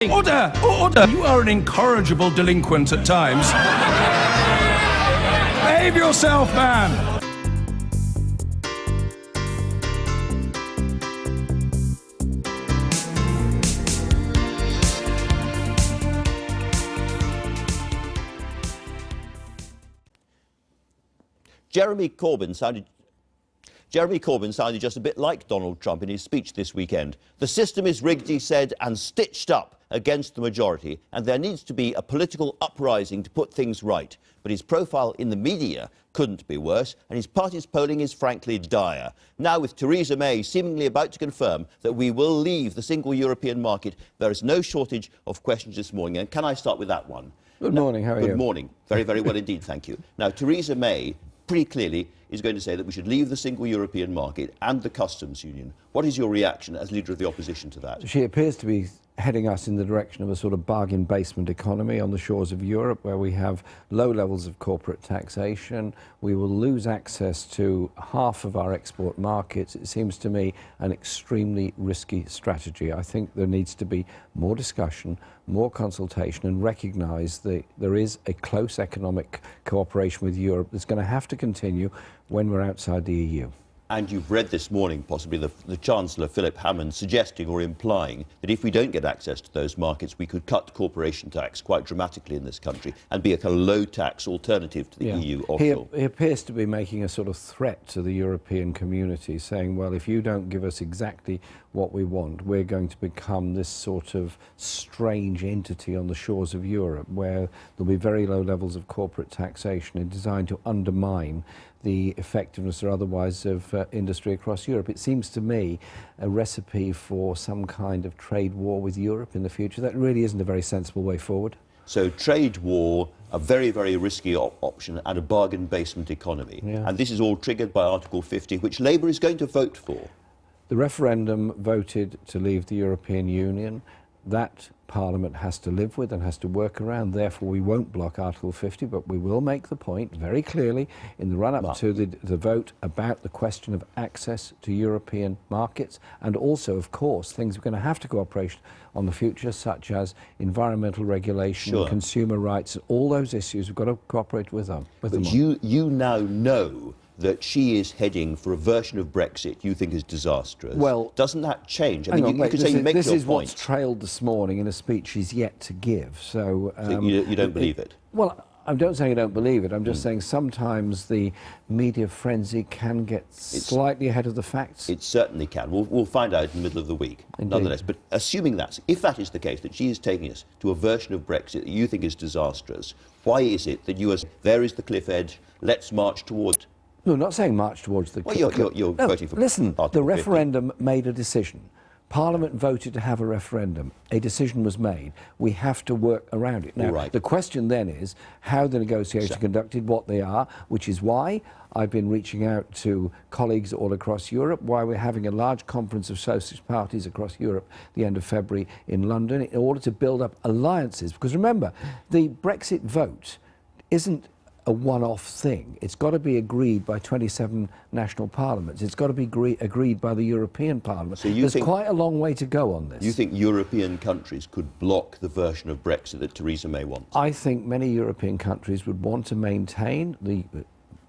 Order! Order! You are an incorrigible delinquent at times. Behave yourself, man! Jeremy Corbyn sounded just a bit like Donald Trump in his speech this weekend. The system is rigged, he said, and stitched up against the majority, and there needs to be a political uprising to put things right. But his profile in the media couldn't be worse, and his party's polling is frankly dire. Now, with Theresa May seemingly about to confirm that we will leave the single European market, there is no shortage of questions this morning. And can I start with that one? Good morning, how are you? Good morning. Very, very well indeed, thank you. Now, Theresa May pretty clearly is going to say that we should leave the single European market and the customs union. What is your reaction as leader of the opposition to that? She appears to be heading us in the direction of a sort of bargain basement economy on the shores of Europe, where we have low levels of corporate taxation. We will lose access to half of our export markets. It seems to me an extremely risky strategy. I think there needs to be more discussion, more consultation, and recognise that there is a close economic cooperation with Europe that's going to have to continue when we're outside the EU. And you've read this morning, possibly, the Chancellor, Philip Hammond, suggesting or implying that if we don't get access to those markets, we could cut corporation tax quite dramatically in this country and be a kind of low-tax alternative to the EU offshore. He appears to be making a sort of threat to the European community, saying, well, if you don't give us exactly what we want, we're going to become this sort of strange entity on the shores of Europe, where there'll be very low levels of corporate taxation and designed to undermine the effectiveness or otherwise of industry across Europe. It seems to me a recipe for some kind of trade war with Europe in the future. That really isn't a very sensible way forward. So trade war, a very, very risky option, and a bargain basement economy. Yeah. And this is all triggered by Article 50, which Labour is going to vote for. The referendum voted to leave the European Union. That Parliament has to live with and has to work around. Therefore, we won't block Article 50, but we will make the point very clearly in the run-up to the vote about the question of access to European markets, and also, of course, things we're going to have to cooperate on the future, such as environmental regulation, consumer rights, all those issues. We've got to cooperate with them. But you now know that she is heading for a version of Brexit you think is disastrous. Well, doesn't that change? I mean, you could say you make your point. This is what's trailed this morning in a speech she's yet to give. So you don't believe it? Well, I don't say I don't believe it. I'm just saying sometimes the media frenzy can get slightly ahead of the facts. It certainly can. We'll find out in the middle of the week, nonetheless. But assuming if that is the case, that she is taking us to a version of Brexit that you think is disastrous, why is it that you are, there is the cliff edge, let's march toward? No, not saying march towards the... Well, you're voting for... Listen, the referendum made a decision. Parliament voted to have a referendum. A decision was made. We have to work around it. Now, the question then is how the negotiations are conducted, what they are, which is why I've been reaching out to colleagues all across Europe, why we're having a large conference of socialist parties across Europe the end of February in London, in order to build up alliances. Because remember, the Brexit vote isn't a one-off thing. It's got to be agreed by 27 national parliaments. It's got to be agreed by the European Parliament. So there's quite a long way to go on this. You think European countries could block the version of Brexit that Theresa May wants? I think many European countries would want to maintain the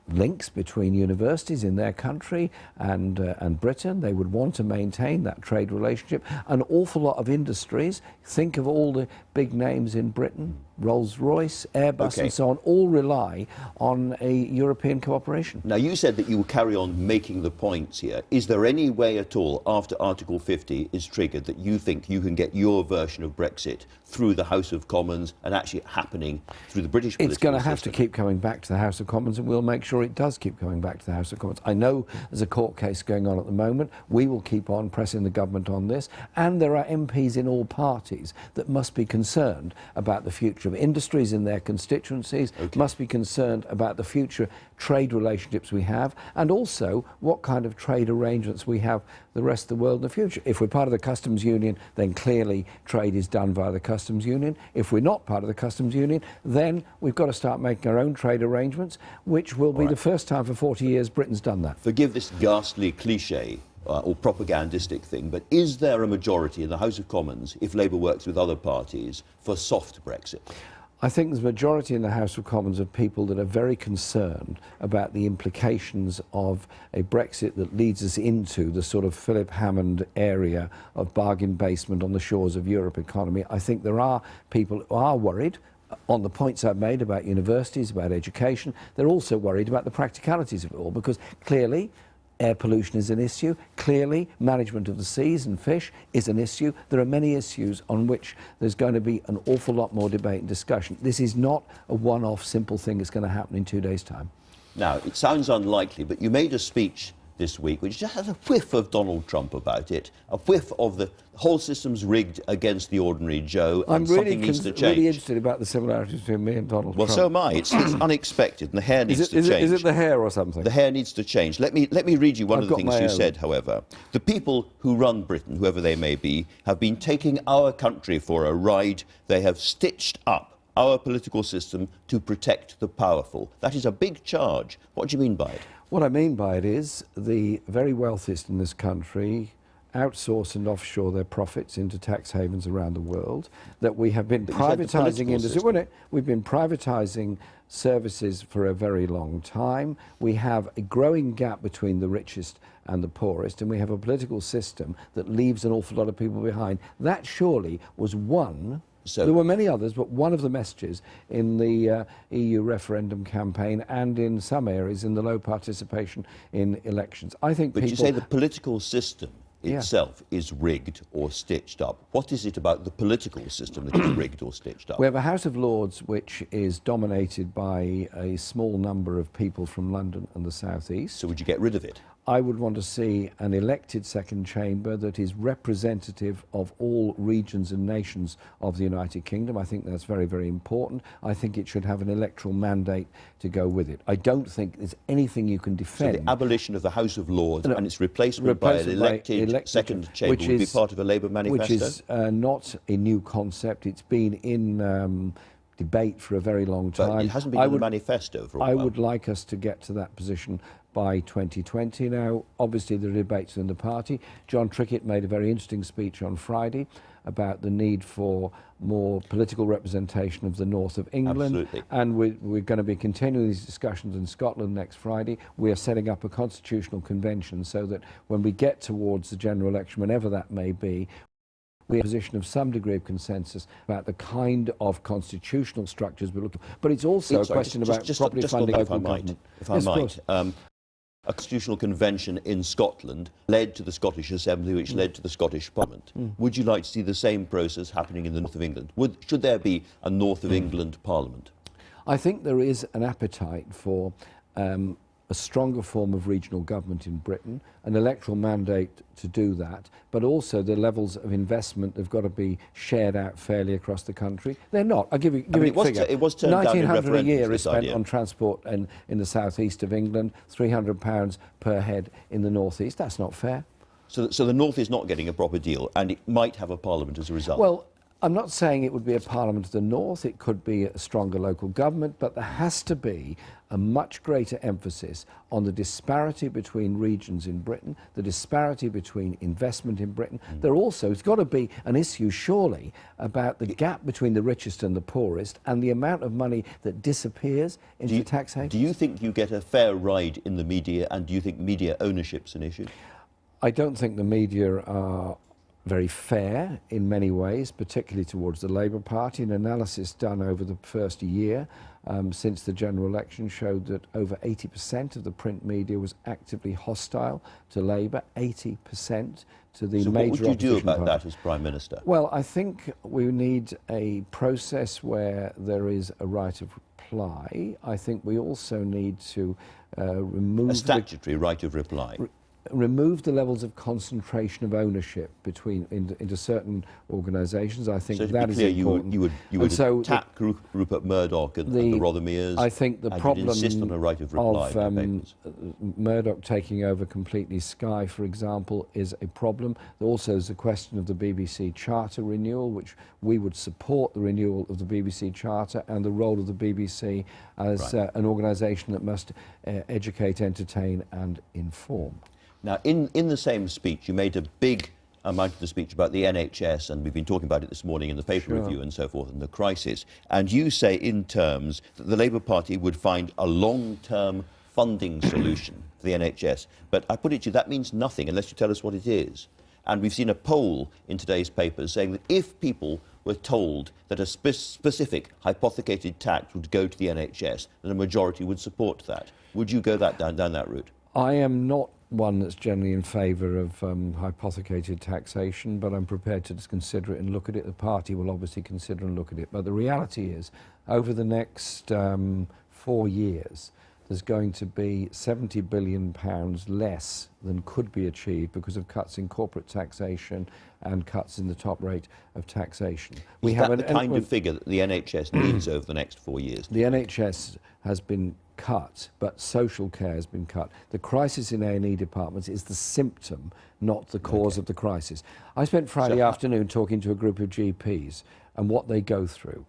links between universities in their country and Britain. They would want to maintain that trade relationship. An awful lot of industries, think of all the big names in Britain, Rolls-Royce, Airbus and so on, all rely on a European cooperation. Now, you said that you will carry on making the points here. Is there any way at all, after Article 50 is triggered, that you think you can get your version of Brexit through the House of Commons and actually happening through the British political system? It's going to have to keep coming back to the House of Commons, and we'll make sure it does keep coming back to the House of Commons. I know there's a court case going on at the moment. We will keep on pressing the government on this, and there are MPs in all parties that must be concerned about the future of industries in their constituencies, must be concerned about the future trade relationships we have, and also what kind of trade arrangements we have the rest of the world in the future. If we're part of the customs union, then clearly trade is done via the customs union. If we're not part of the customs union, then we've got to start making our own trade arrangements, which will be the first time for 40 years Britain's done that. Forgive this ghastly cliche, or propagandistic thing, but is there a majority in the House of Commons, if Labour works with other parties, for soft Brexit? I think there's a majority in the House of Commons of people that are very concerned about the implications of a Brexit that leads us into the sort of Philip Hammond area of bargain basement on the shores of Europe economy. I think there are people who are worried on the points I've made about universities, about education. They're also worried about the practicalities of it all, because clearly air pollution is an issue. Clearly, management of the seas and fish is an issue. There are many issues on which there's going to be an awful lot more debate and discussion. This is not a one-off simple thing that's going to happen in 2 days' time. Now, it sounds unlikely, but you made a speech this week which just has a whiff of Donald Trump about it, a whiff of the whole system's rigged against the ordinary Joe, and something needs to change. I'm really interested about the similarities between me and Donald Trump. Well, so am I. It's unexpected, and the hair needs to change. Is it the hair or something? The hair needs to change. Let me read you one of the things you said, however. The people who run Britain, whoever they may be, have been taking our country for a ride. They have stitched up our political system to protect the powerful. That is a big charge. What do you mean by it? What I mean by it is the very wealthiest in this country outsource and offshore their profits into tax havens around the world, that we have been privatising industry. We've been privatising services for a very long time. We have a growing gap between the richest and the poorest, and we have a political system that leaves an awful lot of people behind. That surely was one. So there were many others, but one of the messages in the EU referendum campaign, and in some areas in the low participation in elections. I think But you say the political system itself is rigged or stitched up. What is it about the political system that is rigged or stitched up? We have a House of Lords which is dominated by a small number of people from London and the South East. So would you get rid of it? I would want to see an elected second chamber that is representative of all regions and nations of the United Kingdom. I think that's very, very important. I think it should have an electoral mandate to go with it. I don't think there's anything you can defend. So the abolition of the House of Lords and its replacement by an elected second chamber would be part of a Labour manifesto? Which is not a new concept. It's been in debate for a very long time. But it hasn't been in the manifesto for a while. I would like us to get to that position by 2020. Now, obviously, there are debates in the party. John Trickett made a very interesting speech on Friday about the need for more political representation of the north of England. Absolutely. And we're going to be continuing these discussions in Scotland next Friday. We are setting up a constitutional convention so that when we get towards the general election, whenever that may be, we're in a position of some degree of consensus about the kind of constitutional structures we're looking for. But it's also a question about properly funding local government. If I might. A constitutional convention in Scotland led to the Scottish Assembly, which led to the Scottish Parliament. Would you like to see the same process happening in the north of England? Should there be a north of England Parliament? I think there is an appetite for a stronger form of regional government in Britain, an electoral mandate to do that, but also the levels of investment have got to be shared out fairly across the country. They're not. I'll give you a figure. It was turned down in referendums, $1,900 a year is spent on transport in the southeast of England, £300 per head in the northeast. That's not fair. So the north is not getting a proper deal, and it might have a parliament as a result. Well, I'm not saying it would be a parliament of the north. It could be a stronger local government, but there has to be a much greater emphasis on the disparity between regions in Britain, the disparity between investment in Britain. It's got to be an issue, surely, about the gap between the richest and the poorest and the amount of money that disappears into tax havens. Do you think you get a fair ride in the media, and do you think media ownership's an issue? I don't think the media are very fair in many ways, particularly towards the Labour Party. An analysis done over the first year since the general election showed that over 80% of the print media was actively hostile to Labour, 80% to the major opposition party. So what would you do about that as Prime Minister? Well, I think we need a process where there is a right of reply. I think we also need to remove a statutory right of reply. Remove the levels of concentration of ownership into certain organisations. I think that is important. You would attack Rupert Murdoch and the Rothermeres. I think the problem insist on a right of reply of Murdoch taking over completely Sky, for example, is a problem. There also is a question of the BBC Charter renewal, which we would support the renewal of the BBC Charter and the role of the BBC as an organisation that must educate, entertain and inform. Now, in the same speech, you made a big amount of the speech about the NHS, and we've been talking about it this morning in the paper review and so forth, and the crisis. And you say in terms that the Labour Party would find a long-term funding solution for the NHS. But I put it to you, that means nothing unless you tell us what it is. And we've seen a poll in today's papers saying that if people were told that a specific hypothecated tax would go to the NHS, then a majority would support that. Would you go down that route? I am not one that's generally in favour of hypothecated taxation, but I'm prepared to consider it and look at it. The party will obviously consider and look at it. But the reality is, over the next 4 years, there's going to be £70 billion less than could be achieved because of cuts in corporate taxation and cuts in the top rate of taxation. Is that the kind of figure that the NHS needs over the next 4 years? The NHS has been cut, but social care has been cut. The crisis in A&E departments is the symptom, not the cause of the crisis. I spent Friday afternoon talking to a group of GPs and what they go through.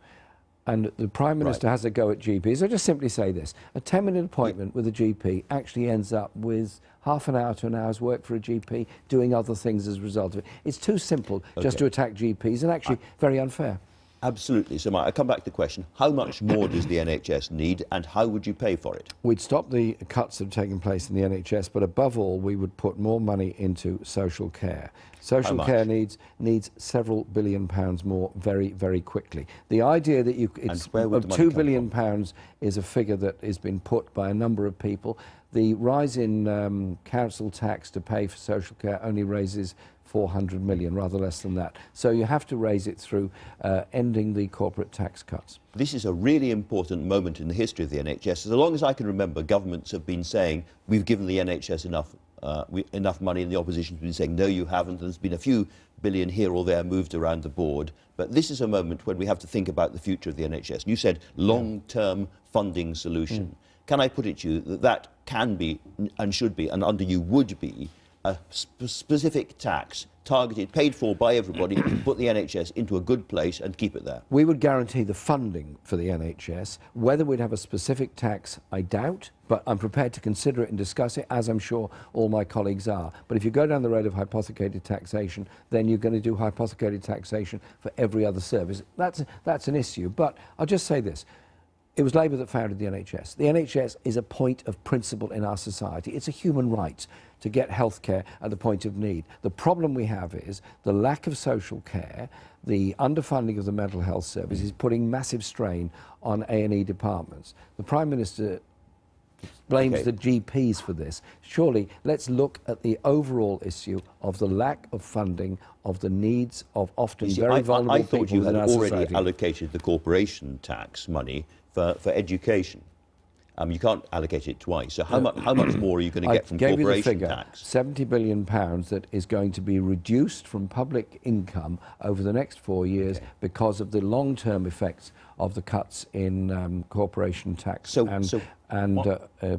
And the Prime Minister has a go at GPs. I just simply say this. A 10-minute appointment with a GP actually ends up with half an hour to an hour's work for a GP doing other things as a result of it. It's too simple just to attack GPs and actually very unfair. Absolutely. So, Mark, I come back to the question, how much more does the NHS need and how would you pay for it? We'd stop the cuts that have taken place in the NHS, but above all, we would put more money into social care. Social care needs several £billion more very, very quickly. The idea that it's of £2 billion is a figure that has been put by a number of people. The rise in council tax to pay for social care only raises 400 million, rather less than that. So you have to raise it through ending the corporate tax cuts. This is a really important moment in the history of the NHS. As long as I can remember, governments have been saying, we've given the NHS enough money, and the opposition has been saying, no, you haven't. There's been a few billion here or there moved around the board. But this is a moment when we have to think about the future of the NHS. You said long-term funding solution. Can I put it to you that that can be and should be, and under you would be, a specific tax targeted, paid for by everybody, put the NHS into a good place and keep it there? We would guarantee the funding for the NHS. Whether we'd have a specific tax, I doubt, but I'm prepared to consider it and discuss it, as I'm sure all my colleagues are. But if you go down the road of hypothecated taxation, then you're going to do hypothecated taxation for every other service. That's an issue. But I'll just say this. It was Labour that founded the NHS. The NHS is a point of principle in our society. It's a human right to get health care at the point of need. The problem we have is the lack of social care, the underfunding of the mental health service is putting massive strain on A&E departments. The Prime Minister blames the GPs for this. Surely, let's look at the overall issue of the lack of funding of the needs of often very vulnerable people. I thought you had already society. allocated the corporation tax money for education. You can't allocate it twice. So how much more are you going to get from corporation tax? £70 billion that is going to be reduced from public income over the next 4 years because of the long-term effects of the cuts in corporation tax and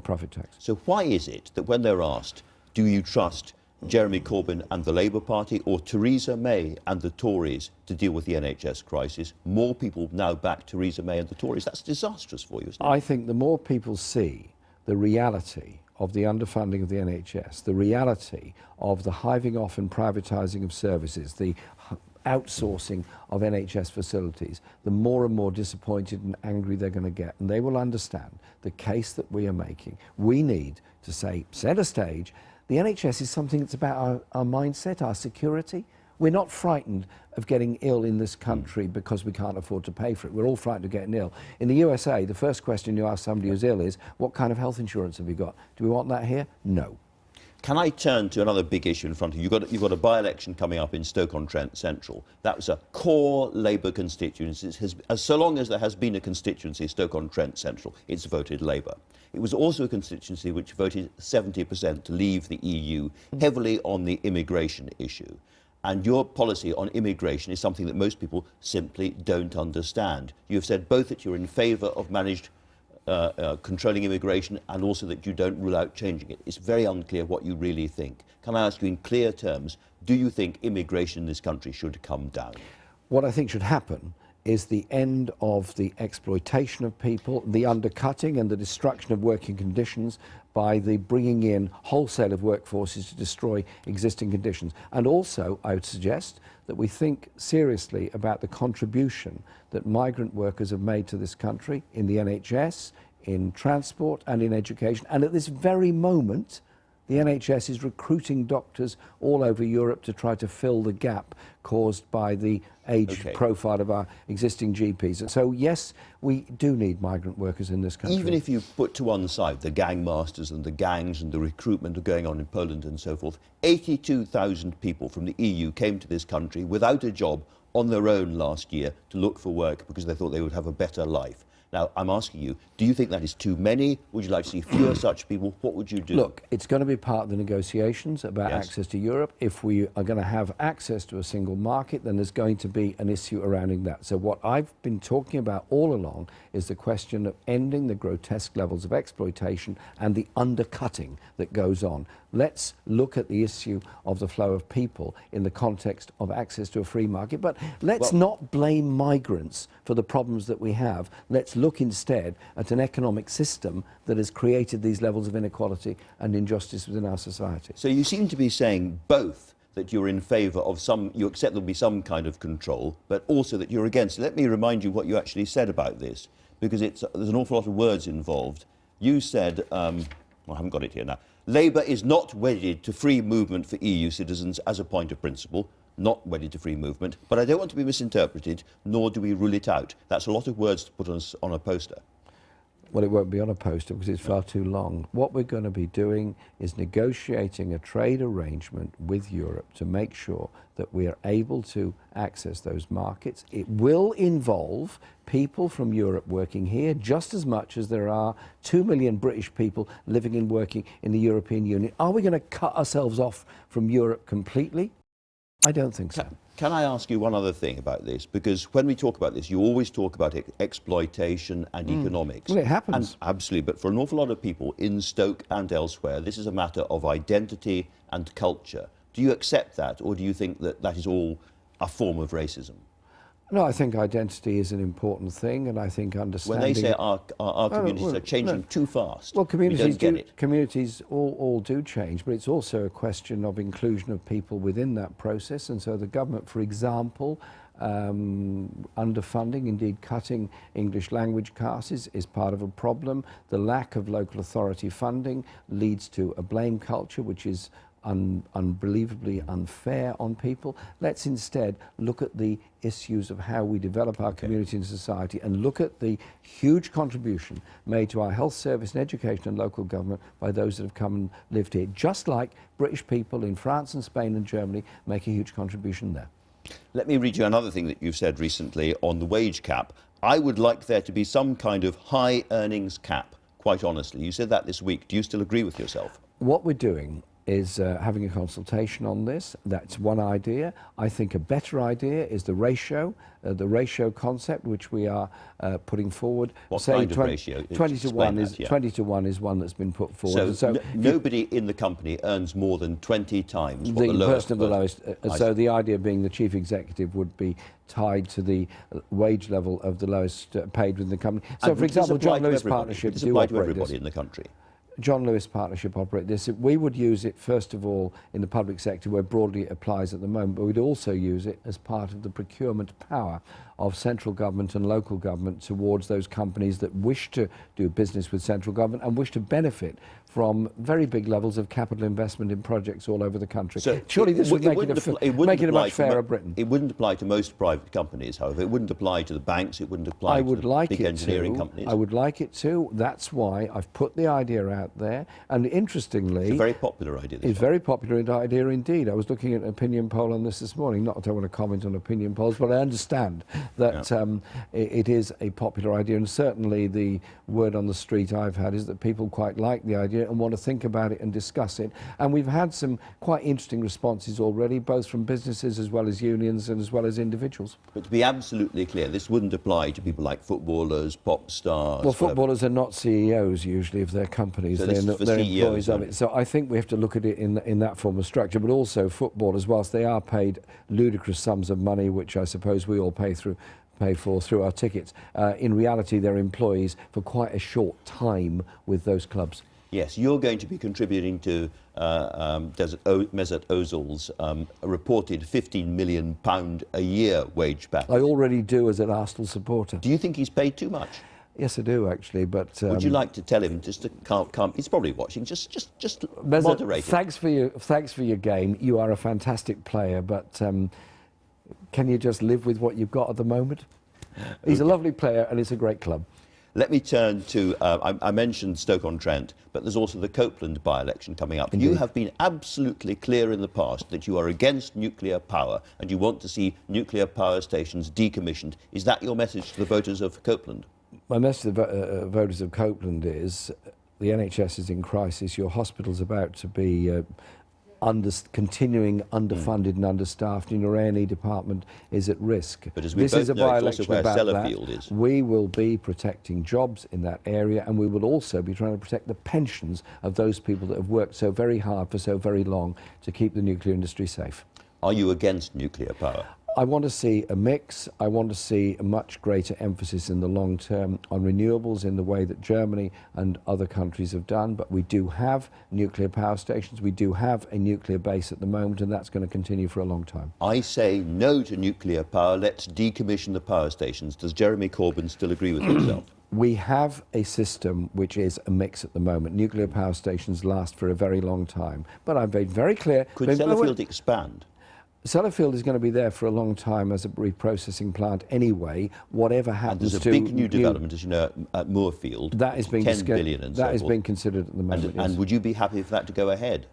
profit tax. So why is it that when they're asked, do you trust Jeremy Corbyn and the Labour Party or Theresa May and the Tories to deal with the NHS crisis, more people now back Theresa May and the Tories? That's disastrous for you, isn't it? I think the more people see the reality of the underfunding of the NHS, the reality of the hiving off and privatising of services, the outsourcing of NHS facilities, the more and more disappointed and angry they're going to get. And they will understand the case that we are making. We need to set a stage. The NHS is something that's about our mindset, our security. We're not frightened of getting ill in this country because we can't afford to pay for it. We're all frightened of getting ill. In the USA, the first question you ask somebody who's ill is, what kind of health insurance have you got? Do we want that here? No. Can I turn to another big issue in front of you? You've got a by-election coming up in Stoke-on-Trent Central. That was a core Labour constituency. So long as there has been a constituency, Stoke-on-Trent Central, it's voted Labour. It was also a constituency which voted 70% to leave the EU, heavily on the immigration issue. And your policy on immigration is something that most people simply don't understand. You have said both that you're in favour of managed controlling immigration and also that you don't rule out changing it. It's very unclear what you really think. Can I ask you in clear terms, do you think immigration in this country should come down? What I think should happen is the end of the exploitation of people, the undercutting and the destruction of working conditions by the bringing in wholesale of workforces to destroy existing conditions. And also, I would suggest that we think seriously about the contribution that migrant workers have made to this country in the NHS, in transport and in education. And at this very moment, the NHS is recruiting doctors all over Europe to try to fill the gap caused by the age profile of our existing GPs. And so, yes, we do need migrant workers in this country. Even if you put to one side the gang masters and the gangs and the recruitment going on in Poland and so forth, 82,000 people from the EU came to this country without a job on their own last year to look for work because they thought they would have a better life. Now, I'm asking you, do you think that is too many? Would you like to see fewer such people? What would you do? Look, it's going to be part of the negotiations about access to Europe. If we are going to have access to a single market, then there's going to be an issue surrounding that. So what I've been talking about all along is the question of ending the grotesque levels of exploitation and the undercutting that goes on. Let's look at the issue of the flow of people in the context of access to a free market. But let's not blame migrants for the problems that we have. Let's look instead at an economic system that has created these levels of inequality and injustice within our society. So you seem to be saying both that you're in favour of some, you accept there'll be some kind of control, but also that you're against. Let me remind you what you actually said about this, because there's an awful lot of words involved. You said, well, I haven't got it here now. Labour is not wedded to free movement for EU citizens as a point of principle, not wedded to free movement, but I don't want to be misinterpreted, nor do we rule it out. That's a lot of words to put on a poster. Well, it won't be on a poster because it's far too long. What we're going to be doing is negotiating a trade arrangement with Europe to make sure that we are able to access those markets. It will involve people from Europe working here just as much as there are 2 million British people living and working in the European Union. Are we going to cut ourselves off from Europe completely? I don't think so. Can I ask you one other thing about this? Because when we talk about this, you always talk about exploitation and economics. Well, it happens. And absolutely, but for an awful lot of people in Stoke and elsewhere, this is a matter of identity and culture. Do you accept that, or do you think that that is all a form of racism? No, I think identity is an important thing, and I think understanding... When they say our communities are changing too fast, well, communities we don't get it. Communities all do change, but it's also a question of inclusion of people within that process. And so the government, for example, underfunding, indeed cutting English language classes is part of a problem. The lack of local authority funding leads to a blame culture, which is unbelievably unfair on people. Let's instead look at the issues of how we develop our community and society, and look at the huge contribution made to our health service and education and local government by those that have come and lived here, just like British people in France and Spain and Germany make a huge contribution there. Let me read you another thing that you've said recently on the wage cap. I would like there to be some kind of high earnings cap, quite honestly. You said that this week. Do you still agree with yourself? What we're doing is having a consultation on this. That's one idea. I think a better idea is the ratio concept, which we are putting forward. What kind of ratio? 20 to 1 is 20 to 1 is one that's been put forward. So nobody in the company earns more than 20 times what the lowest person of the lowest. So the idea being the chief executive would be tied to the wage level of the lowest paid within the company. So, for example, John Lewis Partnership do operate everybody in the country. John Lewis Partnership operate this. We would use it, first of all, in the public sector where broadly it applies at the moment, but we'd also use it as part of the procurement power of central government and local government towards those companies that wish to do business with central government and wish to benefit from very big levels of capital investment in projects all over the country. So surely this would make it a much fairer Britain. It wouldn't apply to most private companies, however. It wouldn't apply to the banks. It wouldn't apply to the big engineering companies. I would like it to. That's why I've put the idea out there. And interestingly... It's a very popular idea. It's a very popular idea indeed. I was looking at an opinion poll on this morning. Not that I want to comment on opinion polls, but I understand that it is a popular idea. And certainly the word on the street I've had is that people quite like the idea and want to think about it and discuss it. And we've had some quite interesting responses already, both from businesses as well as unions and as well as individuals. But to be absolutely clear, this wouldn't apply to people like footballers, pop stars... Well, footballers are not CEOs usually of their companies. So they're employees of it. So I think we have to look at it in that form of structure. But also footballers, whilst they are paid ludicrous sums of money, which I suppose we all pay for through our tickets, in reality they're employees for quite a short time with those clubs. Yes, you're going to be contributing to Mesut Ozil's reported £15 million a year wage package. I already do as an Arsenal supporter. Do you think he's paid too much? Yes, I do, actually, but... would you like to tell him just to calm? He's probably watching. Just moderate it. Thanks for your game. You are a fantastic player, but can you just live with what you've got at the moment? He's a lovely player, and it's a great club. Let me turn to, I mentioned Stoke-on-Trent, but there's also the Copeland by-election coming up. Indeed. You have been absolutely clear in the past that you are against nuclear power and you want to see nuclear power stations decommissioned. Is that your message to the voters of Copeland? My message to the voters of Copeland is the NHS is in crisis. Your hospital's about to be continuing underfunded and understaffed, and your A&E department is at risk. But as we this both is a know, it's by-election also where about Sellafield that. is. We will be protecting jobs in that area, and we will also be trying to protect the pensions of those people that have worked so very hard for so very long to keep the nuclear industry safe. Are you against nuclear power? I want to see a mix. I want to see a much greater emphasis in the long term on renewables in the way that Germany and other countries have done. But we do have nuclear power stations. We do have a nuclear base at the moment, and that's going to continue for a long time. I say no to nuclear power. Let's decommission the power stations. Does Jeremy Corbyn still agree with himself? We have a system which is a mix at the moment. Nuclear power stations last for a very long time. But I've made very clear... Could Sellafield expand? Sellafield is going to be there for a long time as a reprocessing plant anyway, whatever happens to... And there's a big new development, as you know, at Moorfield. That is being 10 billion and so that is forth. being considered at the moment. And would you be happy for that to go ahead?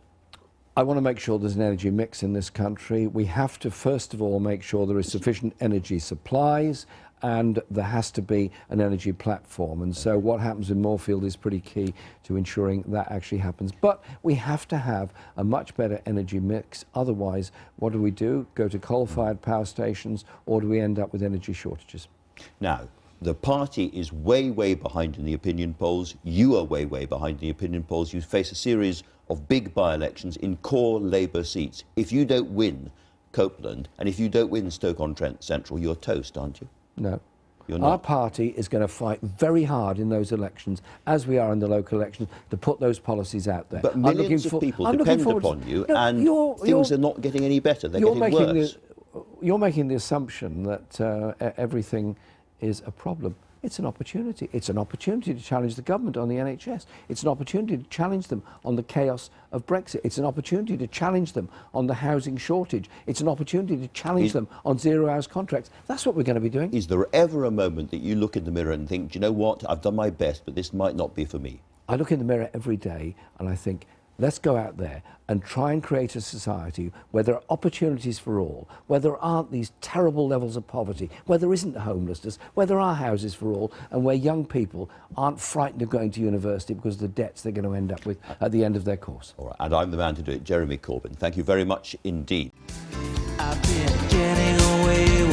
I want to make sure there's an energy mix in this country. We have to, first of all, make sure there is sufficient energy supplies, and there has to be an energy platform. And so what happens in Moorfield is pretty key to ensuring that actually happens. But we have to have a much better energy mix. Otherwise, what do? Go to coal-fired power stations, or do we end up with energy shortages? Now, the party is way, way behind in the opinion polls. You are way, way behind in the opinion polls. You face a series of big by-elections in core Labour seats. If you don't win Copeland, and if you don't win Stoke-on-Trent Central, you're toast, aren't you? No. You're not. Our party is going to fight very hard in those elections, as we are in the local elections, to put those policies out there. But millions of people depend upon you, and things are not getting any better. They're getting worse. You're making the assumption that everything is a problem. It's an opportunity. It's an opportunity to challenge the government on the NHS. It's an opportunity to challenge them on the chaos of Brexit. It's an opportunity to challenge them on the housing shortage. It's an opportunity to challenge them on zero-hours contracts. That's what we're going to be doing. Is there ever a moment that you look in the mirror and think, do you know what, I've done my best, but this might not be for me? I look in the mirror every day and I think, let's go out there and try and create a society where there are opportunities for all, where there aren't these terrible levels of poverty, where there isn't homelessness, where there are houses for all, and where young people aren't frightened of going to university because of the debts they're going to end up with at the end of their course. All right, and I'm the man to do it, Jeremy Corbyn. Thank you very much indeed. I've been getting away